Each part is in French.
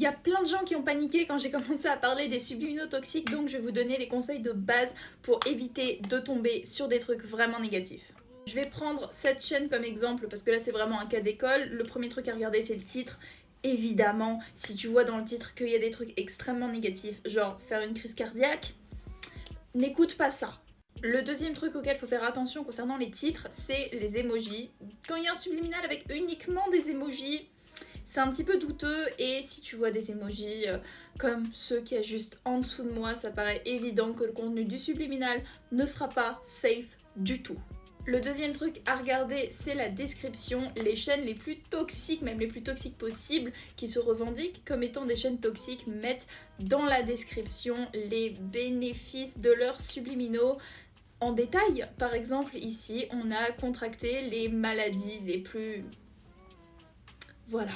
Il y a plein de gens qui ont paniqué quand j'ai commencé à parler des subliminaux toxiques, donc je vais vous donner les conseils de base pour éviter de tomber sur des trucs vraiment négatifs. Je vais prendre cette chaîne comme exemple parce que là c'est vraiment un cas d'école. Le premier truc à regarder c'est le titre. Évidemment, si tu vois dans le titre qu'il y a des trucs extrêmement négatifs, genre faire une crise cardiaque, n'écoute pas ça. Le deuxième truc auquel il faut faire attention concernant les titres, c'est les emojis. Quand il y a un subliminal avec uniquement des emojis, c'est un petit peu douteux, et si tu vois des emojis comme ceux qu'il y a juste en dessous de moi, ça paraît évident que le contenu du subliminal ne sera pas safe du tout. Le deuxième truc à regarder, c'est la description. Les chaînes les plus toxiques, même les plus toxiques possibles, qui se revendiquent comme étant des chaînes toxiques, mettent dans la description les bénéfices de leurs subliminaux en détail. Par exemple, ici, on a contracté les maladies les plus... Voilà.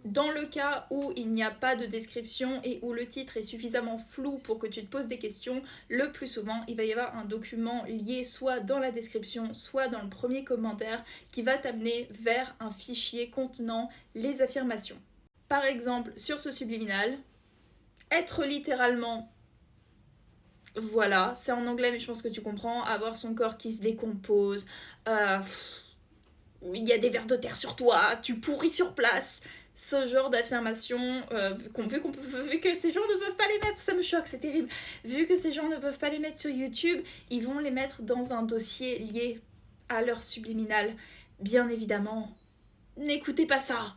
Dans le cas où il n'y a pas de description et où le titre est suffisamment flou pour que tu te poses des questions, le plus souvent, il va y avoir un document lié soit dans la description, soit dans le premier commentaire qui va t'amener vers un fichier contenant les affirmations. Par exemple, sur ce subliminal, être littéralement, voilà, c'est en anglais mais je pense que tu comprends, avoir son corps qui se décompose, euh, il y a des vers de terre sur toi, tu pourris sur place. Ce genre d'affirmation, vu que ces gens ne peuvent pas les mettre, ça me choque, c'est terrible. Vu que ces gens ne peuvent pas les mettre sur YouTube, ils vont les mettre dans un dossier lié à leur subliminal. Bien évidemment, n'écoutez pas ça.